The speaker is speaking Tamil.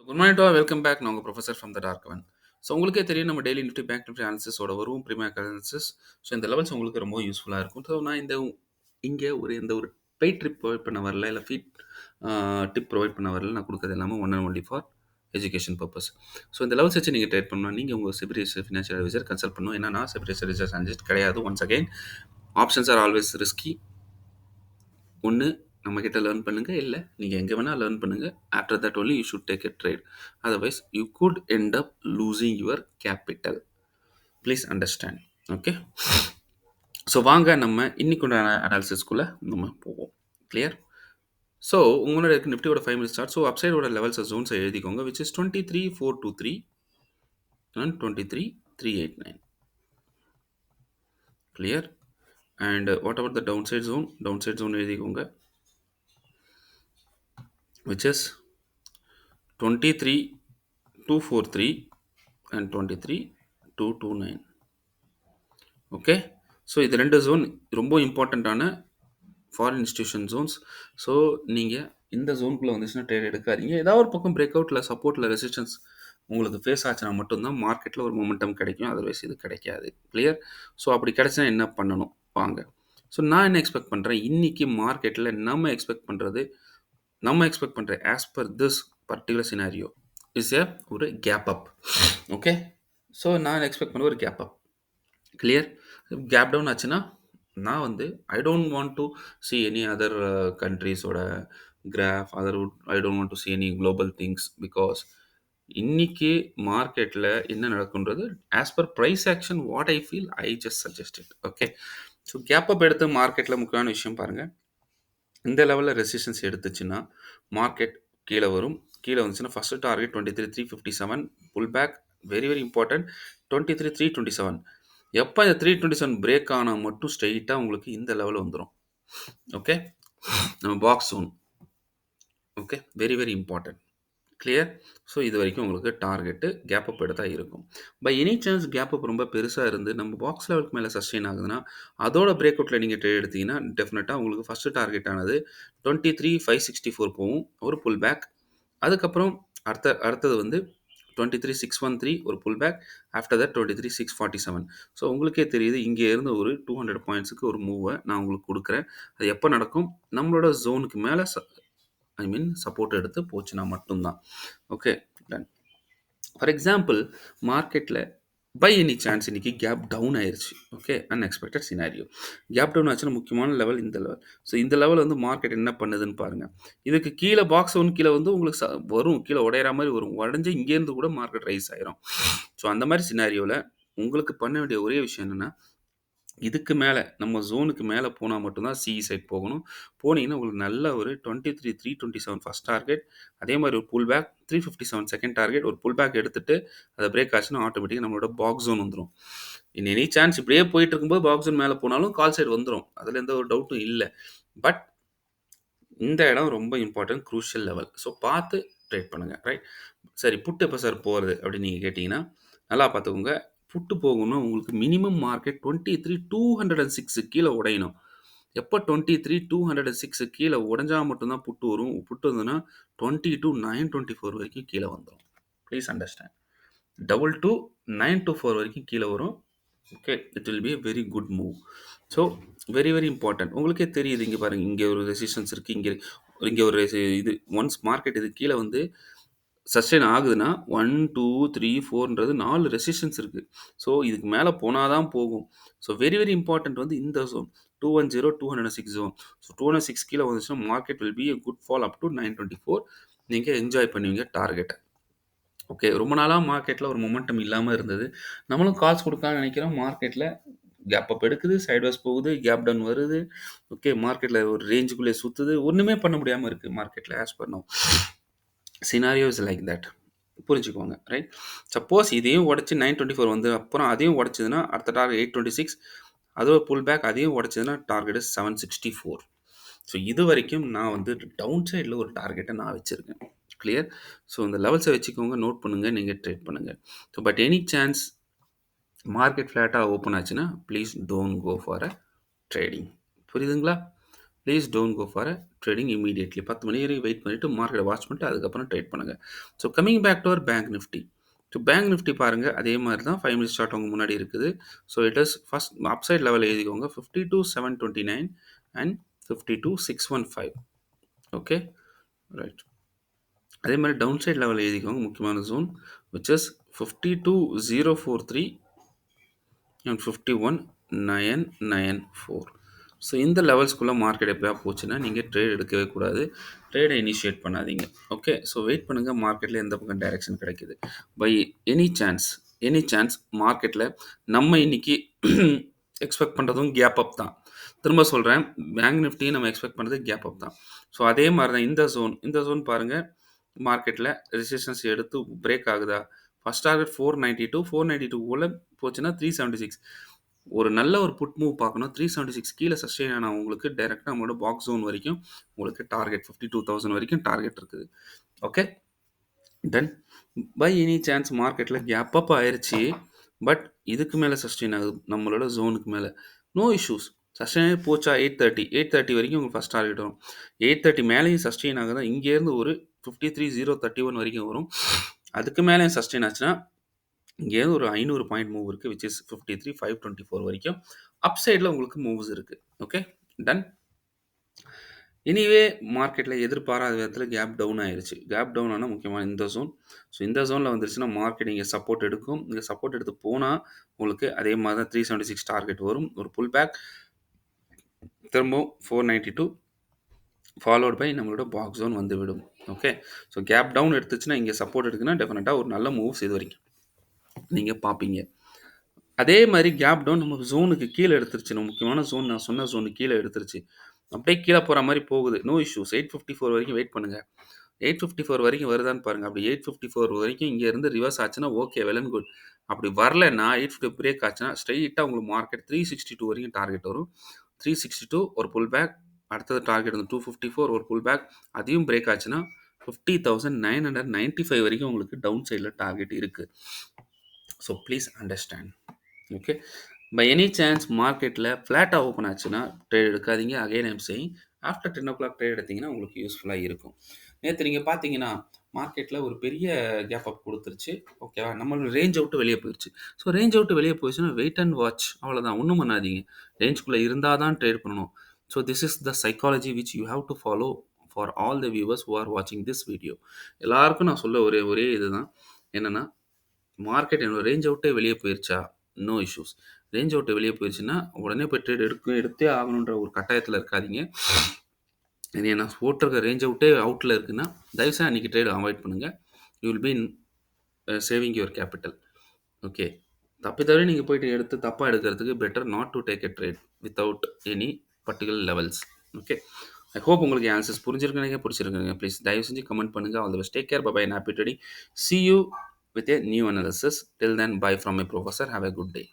Good morning to all. Welcome back. நான் உங்க professor from the dark one. So உங்களுக்கே தெரியும் நம்ம டெய்லி நிஃப்டி பேங்க் நிஃப்டி அனாலிசிஸோட வரும் ப்ரீமியர் அனாலிசிஸ். ஸோ இந்த லெவல்ஸ் உங்களுக்கு ரொம்ப யூஸ்ஃபுல்லாக இருக்கும். ஸோ நான் இங்கே ஒரு பெய்ட் ட்ரிப் ப்ரொவைட் பண்ண வரல, இல்லை ஃபீட் டிப் ப்ரொவைட் பண்ண வரல. நான் கொடுக்குறது எல்லாமே one and only for education purpose. So இந்த லெவல்ஸ் வச்சு நீங்கள் ட்ரேட் பண்ணணும். நீங்கள் உங்கள் செபிரிஸ் ஃபினான்ஷியல் அட்வைசர் கன்சல்ட் பண்ணணும். ஏன்னா நான் செபிரிஸ் ரிசர்ச் அனலிஸ்ட் கிடையாது. Once again, options are always risky. ஒன்று நம்மக்கிட்ட லேர்ன் பண்ணுங்கள், இல்லை நீங்கள் எங்கே வேணால் லேர்ன் பண்ணுங்கள். After that only you should take a trade. Otherwise you good end up losing your capital. Please understand. Okay, so வாங்க நம்ம இன்னைக்குண்டான அனாலிசிஸ்குள்ளே நம்ம போவோம். கிளியர்? ஸோ உங்களோட இருக்கு நிஃப்டியோட 5 மினிட்ஸ் சார்ட். ஸோ அப்சைடோட லெவல்ஸ் ஜோன்ஸை எழுதிக்கோங்க, which is 23,423 and 23,389. Clear? And what about the down side zone எழுதிக்கோங்க, which is 23,243 and 23,229. Okay, so இது ரெண்டு ஜோன் ரொம்ப இம்பார்ட்டண்ட்டான ஃபாரின் இன்ஸ்டியூஷன் ஜோன்ஸ். ஸோ நீங்கள் இந்த ஜோனுக்குள்ளே வந்துச்சுன்னா ட்ரேட் எடுக்காதீங்க. ஏதாவது ஒரு பக்கம் பிரேக் அவுட்டில் சப்போர்ட்டில் ரெசிஸ்டன்ஸ் உங்களுக்கு ஃபேஸ் ஆச்சுன்னா மட்டும்தான் மார்க்கெட்டில் ஒரு மொமெண்டம் கிடைக்கும். அதர்வைஸ் இது கிடைக்காது. கிளியர்? ஸோ அப்படி கிடைச்சுன்னா என்ன பண்ணணும் வாங்க. ஸோ நான் என்ன எக்ஸ்பெக்ட் பண்ணுறேன், இன்றைக்கி மார்க்கெட்டில் நம்ம எக்ஸ்பெக்ட் பண்ணுற as per this particular scenario is ஒரு கேப் அப். ஓகே, ஸோ நான் எக்ஸ்பெக்ட் பண்ண ஒரு gap up. Clear? Gap down ஆச்சுன்னா நான் I don't want to see any other கண்ட்ரீஸோட graph, I don't want to see any global things. Because இன்னைக்கு மார்க்கெட்டில் என்ன நடக்குன்றது as per price action what I feel I just suggested. Okay, so gap up எடுத்து மார்க்கெட்டில் முக்கியமான விஷயம் பாருங்கள், இந்த லெவலில் ரெசிஸ்டன்ஸ் எடுத்துச்சுன்னா மார்க்கெட் கீழே வரும். கீழே வந்துச்சுன்னா first target 23,357, pull back very very important 23,327. எப்போ இந்த 327 பிரேக் ஆனால் மட்டும் ஸ்ட்ரெயிட்டாக உங்களுக்கு இந்த லெவலில் வந்துடும். ஓகே, நம்ம box zone. Okay, very very important. Clear? So இது வரைக்கும் உங்களுக்கு டார்கெட்டு கேப் அப் எடுத்தால் இருக்கும். By any chance gap up ரொம்ப பெருசாக இருந்து நம்ம பாக்ஸ் லெவலுக்கு மேலே சஸ்டெயின் ஆகுதுன்னா அதோட பிரேக் அவுட்டில் நீங்கள் ட்ரேட் எடுத்தீங்கன்னா டெஃபினட்டாக உங்களுக்கு ஃபஸ்ட்டு டார்கெட் ஆனது 23,564 போகும், ஒரு புல் பேக். அதுக்கப்புறம் அடுத்தது 23,613 ஒரு pull back. After that 23,647. So உங்களுக்கே தெரியுது, இங்கே இருந்து ஒரு 200 பாயிண்ட்ஸுக்கு ஒரு மூவை நான் உங்களுக்கு கொடுக்குறேன். அது எப்போ நடக்கும், நம்மளோட ஜோனுக்கு மேலே சப்போர்ட் எடுத்து போச்சுன்னா மட்டும்தான். Okay, done. ஃபார் எக்ஸாம்பிள், மார்க்கெட்டில் பை எனி சான்ஸ் இன்னைக்கு கேப் டவுன் ஆயிடுச்சு. Okay, unexpected scenario. Gap down ஆச்சுன்னா முக்கியமான லெவல் இந்த லெவல். ஸோ இந்த லெவல் மார்க்கெட் என்ன பண்ணுதுன்னு பாருங்கள். இதுக்கு கீழே பாக்ஸ் ஒன் கீழே உங்களுக்கு வரும், கீழே உடையிற மாதிரி வரும். உடஞ்சி இங்கேருந்து கூட மார்க்கெட் ரைஸ் ஆயிரும். ஸோ அந்த மாதிரி சினாரியோவில் உங்களுக்கு பண்ண வேண்டிய ஒரே விஷயம் என்னென்னா, இதுக்கு மேலே நம்ம ஜோனுக்கு மேலே போனால் மட்டும்தான் சிஇ சைட் போகணும். போனீங்கன்னா உங்களுக்கு நல்ல ஒரு 23,327 ஃபஸ்ட் டார்கெட். அதே மாதிரி ஒரு புல் பேக் 357 செகண்ட் டார்கெட். ஒரு புல் பேக் எடுத்துட்டு அதை பிரேக் ஆச்சுன்னா ஆட்டோமேட்டிக்காக நம்மளோட பாக்ஸ் ஜோன் வந்துடும். இன் எனி சான்ஸ் இப்படியே போயிட்டு இருக்கும்போது பாக்ஸ் ஜோன் மேலே போனாலும் கால் சைடு வந்துடும், அதில் எந்த ஒரு டவுட்டும் இல்லை. பட் இந்த இடம் ரொம்ப இம்பார்ட்டன்ட், க்ரூஷியல் லெவல். ஸோ பார்த்து ட்ரேட் பண்ணுங்கள். ரைட்? சரி, புட்டு எப்போ சார் போகிறது அப்படின்னு நீங்கள் கேட்டிங்கன்னா நல்லா பார்த்துக்கோங்க. புட்டு போகணும் உங்களுக்கு மினிமம் மார்க்கெட் 23,206 கீழே உடையணும். எப்போ 23,206 கீழே உடஞ்சா மட்டும்தான் புட்டு வரும். புட்டு வந்ததுன்னா 22,924 வரைக்கும் கீழே வந்துடும். Please understand. 22,924 வரைக்கும் கீழே வரும். Okay, it will be a very good move. So very very important. உங்களுக்கே தெரியுது, இங்கே பாருங்கள், இங்கே ஒரு ரெசிஸ்டன்ஸ் இருக்குது, இங்கே ஒரு இது ஒன்ஸ் மார்க்கெட் இது கீழே சஸ்டெயின் ஆகுதுன்னா 1 2 3 4ன்றது 4 ரெசிஸ்டன்ஸ் இருக்குது. ஸோ இதுக்கு மேலே போனால் தான் போகும். ஸோ வெரி வெரி இம்பார்ட்டன்ட் இந்த ஜோன் 210 206 ஜோன். ஸோ 206 கீழே வந்துச்சுன்னா market will be a good fall up to 924. நீங்கள் என்ஜாய் பண்ணுவீங்க டார்கெட்டை. ஓகே, ரொம்ப நாளாக மார்க்கெட்டில் ஒரு மொமெண்டம் இல்லாமல் இருந்தது. நம்மளும் கால்ஸ் கொடுக்கலாம்னு நினைக்கிறோம். மார்க்கெட்டில் கேப் அப் எடுக்குது, சைட்வேஸ் போகுது, கேப் டவுன் வருது. ஓகே, மார்க்கெட்டில் ஒரு ரேஞ்சுக்குள்ளே சுற்றுது. ஒன்றுமே பண்ண முடியாமல் இருக்குது மார்க்கெட்டில். As per no scenario is like that. புரிஞ்சுக்கோங்க. ரைட்? சப்போஸ் இதையும் உடச்சி 924 வந்து அப்புறம் அதையும் உடச்சிதுன்னா அடுத்த டார்கெட் 826. அதோட புல் பேக் அதையும் உடச்சிதுன்னா டார்கெட் 764. ஸோ இது வரைக்கும் நான் டவுன் சைடில் ஒரு டார்கெட்டை நான் வச்சுருக்கேன். கிளியர்? ஸோ இந்த லெவல்ஸை வச்சுக்கோங்க, நோட் பண்ணுங்கள், நீங்கள் ட்ரேட் பண்ணுங்கள். So but any chance market ஃப்ளாட்டாக ஓப்பன் ஆச்சுன்னா please don't go for a trading. புரியுதுங்களா? Please don't go for trading immediately. 10 மணி வரைக்கும் வெயிட் பண்ணிட்டு மார்க்கெட்ட வாட்ச் பண்ணிட்டு அதுக்கப்புறம் ட்ரேட் பண்ணுங்க. So coming back to our bank nifty. So bank nifty பாருங்க அதே மாரி தான் 5 மினிட்ஸ் சார்ட் உங்க முன்னாடி இருக்குது. So it is first upside level எழுதிக்கோங்க 52,729 அண்ட் 52,615. Okay right. அதே மாரி டவுன் சைட் லெவல் எழுதிக்கோங்க முக்கியமான zone which is 52,043 and 51,994. So இந்த லெவல்ஸ்குள்ளே மார்க்கெட் எப்படியா போச்சுன்னா நீங்கள் ட்ரேட் எடுக்கவே கூடாது. ட்ரேடை இனிஷியேட் பண்ணாதீங்க. ஓகே ஸோ வெயிட் பண்ணுங்கள் மார்க்கெட்டில் எந்த பக்கம் டைரெக்ஷன் கிடைக்குது. பை எனி சான்ஸ் மார்க்கெட்டில் நம்ம இன்னைக்கு எக்ஸ்பெக்ட் பண்ணுறதும் கேப் அப் தான். திரும்ப சொல்கிறேன், பேங்க் நிஃப்டியும் நம்ம எக்ஸ்பெக்ட் பண்ணுறது கேப் அப் தான். ஸோ அதே மாதிரி தான் இந்த ஜோன் பாருங்கள் மார்க்கெட்டில் ரெசிஸ்டன்ஸ் எடுத்து பிரேக் ஆகுதா. ஃபர்ஸ்ட் டார்கெட் 492 போல போச்சுன்னா 376. ஒரு நல்ல ஒரு புட் மூவ் பார்க்கணும். 376 கீழே சஸ்டெயின் ஆன உங்களுக்கு டைரெக்டாக நம்மளோட பாக்ஸ் ஜோன் வரைக்கும் உங்களுக்கு டார்கெட் 52,000 வரைக்கும் டார்கெட் இருக்குது. Okay then by any chance மார்க்கெட்டில் கேப் அப் ஆயிடுச்சு. பட் இதுக்கு மேலே சஸ்டெயின் ஆகுது நம்மளோட ஜோனுக்கு மேலே, நோ இஷ்யூஸ். சஸ்டெயின் போச்சா 830 வரைக்கும் உங்களுக்கு ஃபஸ்ட் டார்கெட் வரும். 830 மேலேயும் சஸ்டெயின் ஆகுதா இங்கேருந்து ஒரு 53,031 வரைக்கும் வரும். அதுக்கு மேலே சஸ்டெயின் ஆச்சுன்னா இங்கேருந்து ஒரு 500 பாயிண்ட் மூவ் இருக்குது விச் இஸ் 53,524 வரைக்கும் அப் சைடில் உங்களுக்கு மூவ்ஸ் இருக்குது. Okay done. எனிவே மார்க்கெட்டில் எதிர்பாராத விதத்தில் கேப் டவுன் ஆயிடுச்சு. கேப் டவுன் ஆனால் முக்கியமான இந்த ஜோன். ஸோ இந்த ஜோனில் வந்துருச்சுன்னா மார்க்கெட் இங்கே சப்போர்ட் எடுக்கும். இங்கே சப்போர்ட் எடுத்து போனால் உங்களுக்கு அதே மாதிரி தான் 376 டார்கெட் வரும். ஒரு புல் பேக் திரும்பவும் 492 ஃபாலோட் பை நம்மளோட பாக்ஸ் ஜோன் வந்து விடும். ஓகே ஸோ கேப் டவுன் எடுத்துச்சுன்னா இங்கே சப்போர்ட் எடுக்குன்னா டெஃபினட்டாக ஒரு நல்ல மூவ்ஸ் இது வரைக்கும் நீங்கள் பார்ப்பீங்க. அதே மாதிரி கேப் டவுன் நம்ம ஜோனுக்கு கீழே எடுத்துருச்சு. நம்ம முக்கியமான ஜோன் நான் சொன்ன ஜோனுக்கு கீழே எடுத்துருச்சு. அப்படியே கீழே போகிற மாதிரி போகுது. No issues. 854 வரைக்கும் வெயிட் பண்ணுங்கள். 854 வரைக்கும் வருதான்னு பாருங்கள். அப்படி 854 வரைக்கும் இங்கே இருந்து ரிவர்ஸ் ஆச்சுன்னா ஓகே வெல் அண்ட் குட். அப்படி வரலன்னா 850 பிரேக் ஆச்சுன்னா ஸ்ட்ரெயிட்டாக உங்களுக்கு மார்க்கெட் 362 வரைக்கும் டார்கெட் வரும். 362 ஒரு புல் பேக். அடுத்தது டார்கெட் வந்து 254 ஒரு புல் பேக். அதையும் பிரேக் ஆச்சுன்னா 50,995 வரைக்கும் உங்களுக்கு டவுன் சைடில் டார்கெட் இருக்குது. So please understand. Okay bye any chance மார்க்கெட்டில் ஃப்ளாட்டாக ஓப்பன் ஆச்சுன்னா ட்ரேட் எடுக்காதீங்க. Again I'm saying after 10 o'clock trade எடுத்திங்கன்னா உங்களுக்கு யூஸ்ஃபுல்லாக இருக்கும். நேற்று நீங்கள் பார்த்தீங்கன்னா மார்க்கெட்டில் ஒரு பெரிய கேப் அப் கொடுத்துருச்சு. ஓகேவா, நம்ம ரேஞ்ச் அவுட்டு வெளியே போயிடுச்சு. ஸோ ரேஞ்ச் அவுட்டு வெளியே போயிடுச்சுன்னா வெயிட் அண்ட் வாட்ச், அவ்வளோதான். ஒன்றும் பண்ணாதீங்க. ரேஞ்சுக்குள்ளே இருந்தால் தான் ட்ரேட் பண்ணணும். So this is the psychology which you have to follow for all the viewers who are வாட்சிங் திஸ் வீடியோ. எல்லாருக்கும் நான் சொல்ல ஒரே இதுதான் என்னென்னா, மார்க்கெட் என்னோட ரேஞ்ச் அவுட்டே வெளியே போயிடுச்சா, நோ இஷ்யூஸ். ரேஞ்ச் அவுட்டு வெளியே போயிடுச்சுன்னா உடனே போய் ட்ரேட் எடுத்தே ஆகணுன்ற ஒரு கட்டாயத்தில் இருக்காதீங்க. இது நான் போட்டிருக்க ரேஞ்ச் அவுட்டே அவுட்டில் இருக்குன்னா தயவுசெய்து அன்றைக்கி ட்ரேட் அவாய்ட் பண்ணுங்கள். You will be saving your capital. Okay தவிர நீங்கள் போயிட்டு எடுத்து தப்பாக எடுக்கிறதுக்கு better not to take a trade without any particular levels. Okay I hope உங்களுக்கு ஆன்சர்ஸ் புரிஞ்சிருக்கீங்க. ப்ளீஸ் தயவு செஞ்சு கமெண்ட் பண்ணுங்கள். All the best. Take care. Bye and happy trading. See you with a new analysis. Till then, bye from a professor. Have a good day.